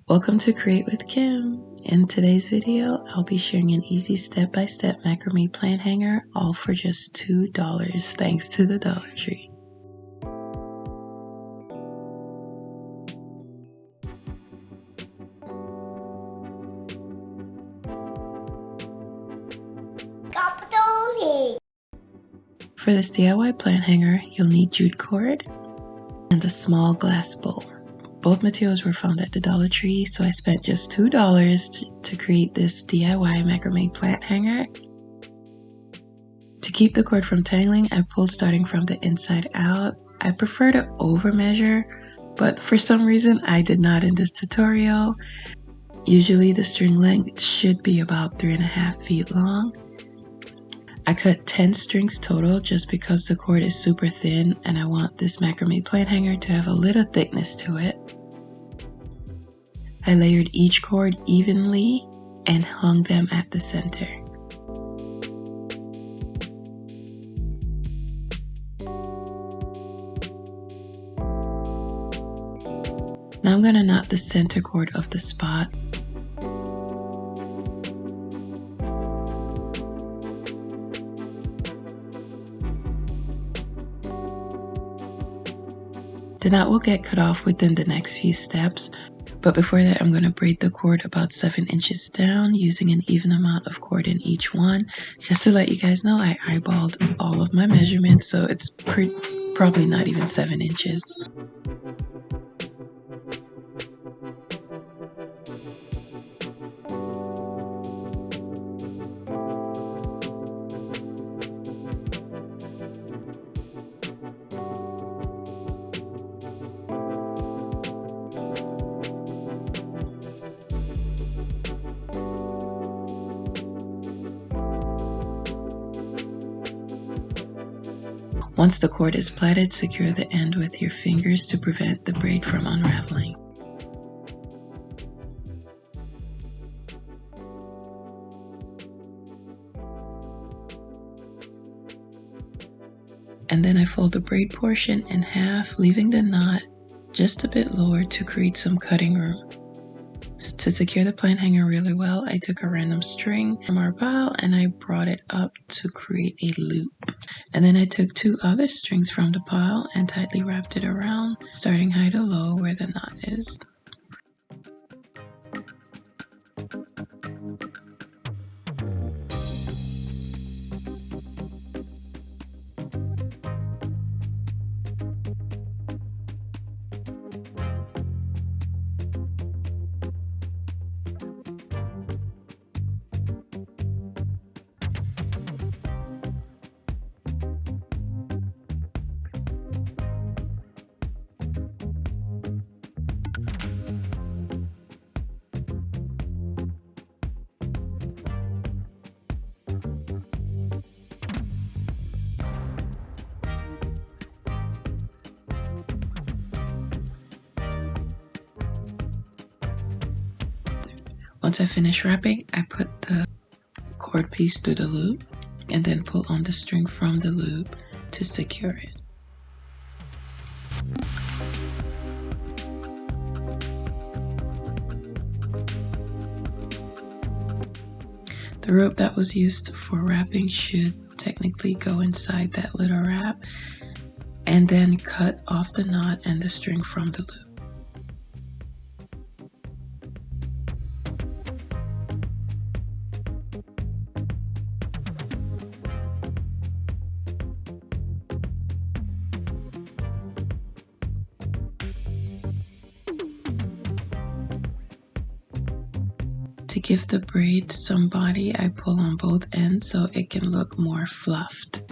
Welcome to Create with Kim. In today's video, I'll be sharing an easy step-by-step macrame plant hanger, all for just $2 thanks to the Dollar Tree. For this DIY plant hanger, you'll need jute cord and a small glass bowl. Both materials were found at the Dollar Tree, so I spent just $2 to create this DIY macrame plant hanger. To keep the cord from tangling, I pulled starting from the inside out. I prefer to over measure, but for some reason I did not in this tutorial. Usually the string length should be about 3.5 feet long. I cut 10 strings total just because the cord is super thin and I want this macrame plant hanger to have a little thickness to it. I layered each cord evenly and hung them at the center. Now I'm going to knot the center cord of the spot. The knot will get cut off within the next few steps, but before that I'm going to braid the cord about 7 inches down using an even amount of cord in each one. Just to let you guys know, I eyeballed all of my measurements, so it's probably not even 7 inches. Once the cord is plaited, secure the end with your fingers to prevent the braid from unraveling. And then I fold the braid portion in half, leaving the knot just a bit lower to create some cutting room. To secure the plant hanger really well, I took a random string from our pile and I brought it up to create a loop. And then I took 2 other strings from the pile and tightly wrapped it around, starting high to low where the knot is. Once I finish wrapping, I put the cord piece through the loop and then pull on the string from the loop to secure it. The rope that was used for wrapping should technically go inside that little wrap, and then cut off the knot and the string from the loop. To give the braid some body, I pull on both ends so it can look more fluffed.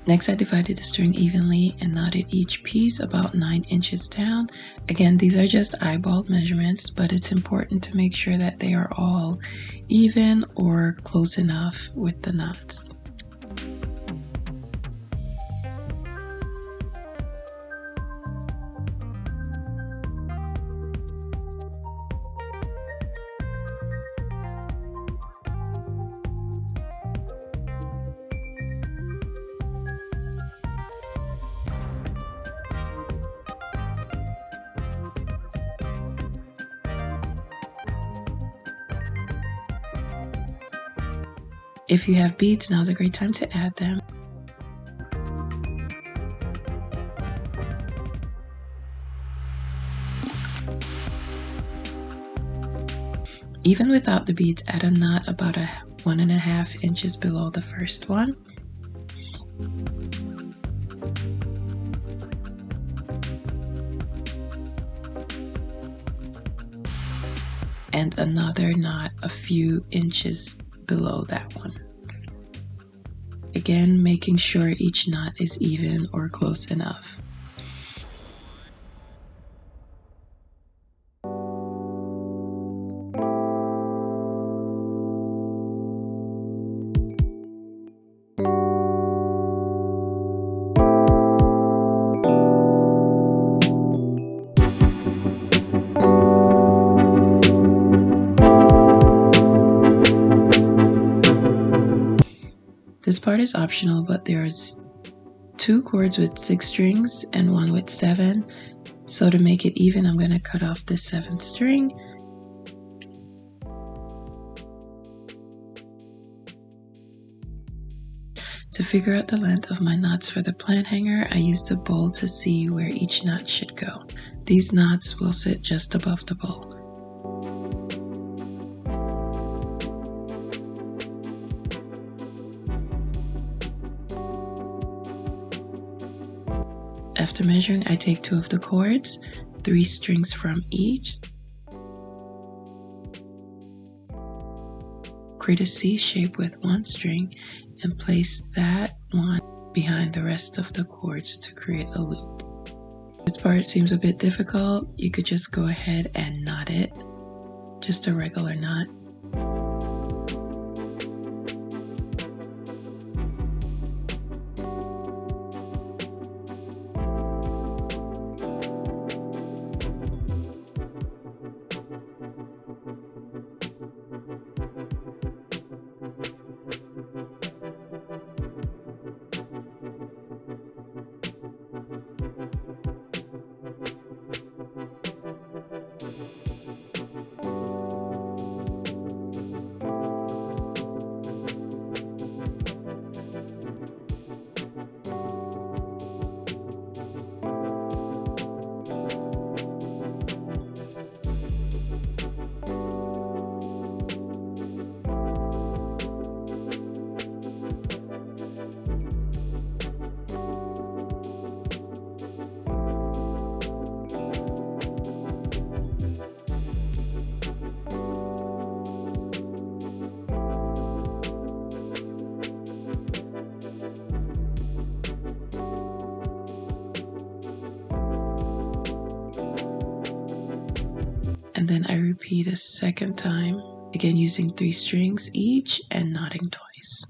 Next, I divided the string evenly and knotted each piece about 9 inches down. Again, these are just eyeballed measurements, but it's important to make sure that they are all even or close enough with the knots. If you have beads, now's a great time to add them. Even without the beads, add a knot about 1.5 inches below the first one. And another knot a few inches below that one. Again, making sure each knot is even or close enough. This part is optional, but there's 2 cords with 6 strings and 1 with 7. So to make it even, I'm going to cut off this 7th string. To figure out the length of my knots for the plant hanger, I used a bowl to see where each knot should go. These knots will sit just above the bowl. After measuring, I take 2 of the cords, 3 strings from each, create a C shape with 1 string, and place that one behind the rest of the cords to create a loop. This part seems a bit difficult. You could just go ahead and knot it, just a regular knot. And then I repeat a second time, again using 3 strings each and knotting twice.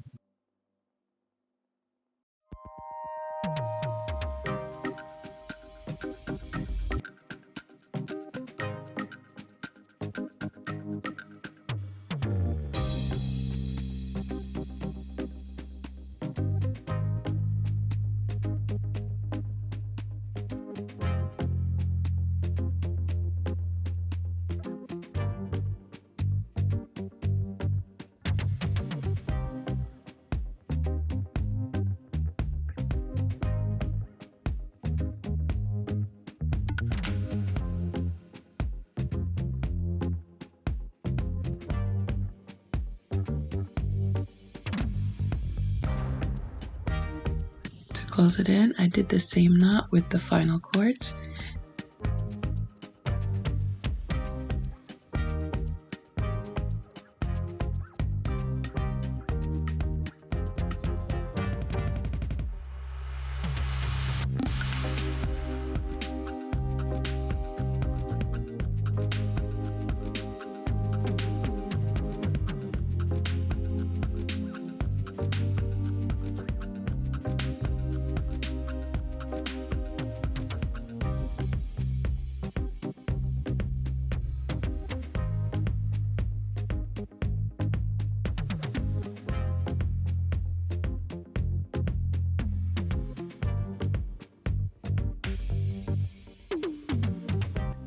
To close it in, I did the same knot with the final cords.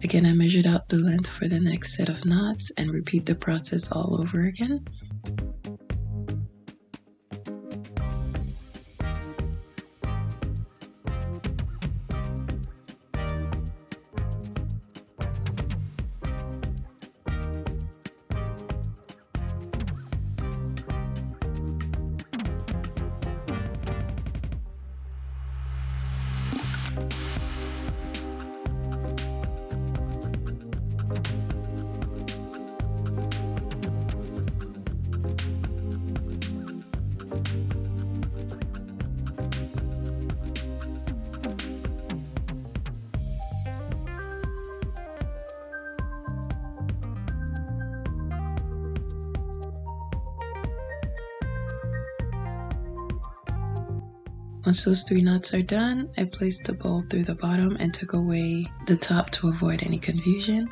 Again, I measured out the length for the next set of knots and repeat the process all over again. Once those 3 knots are done, I placed the bowl through the bottom and took away the top to avoid any confusion.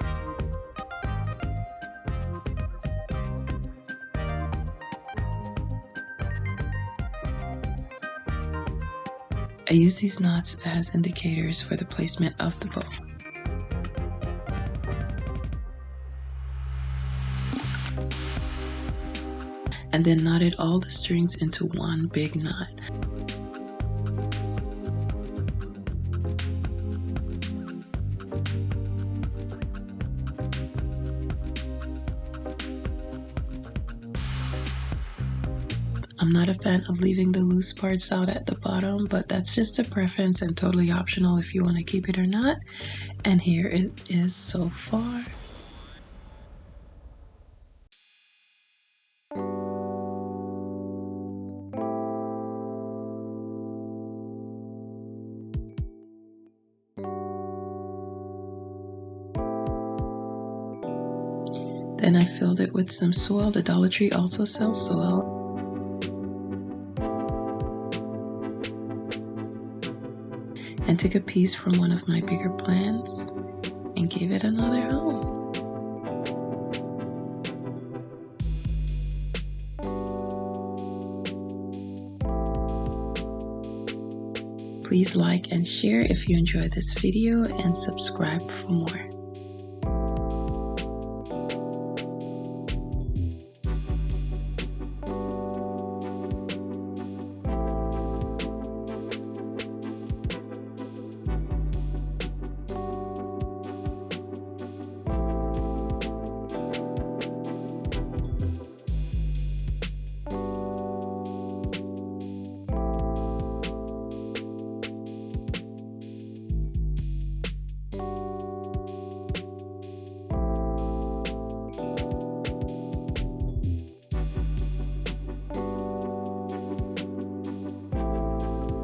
I use these knots as indicators for the placement of the bow. And then knotted all the strings into one big knot. I'm not a fan of leaving the loose parts out at the bottom, but that's just a preference and totally optional if you want to keep it or not. And here it is so far. Then I filled it with some soil. The Dollar Tree also sells soil. And took a piece from one of my bigger plants and gave it another home. Please like and share if you enjoyed this video and subscribe for more.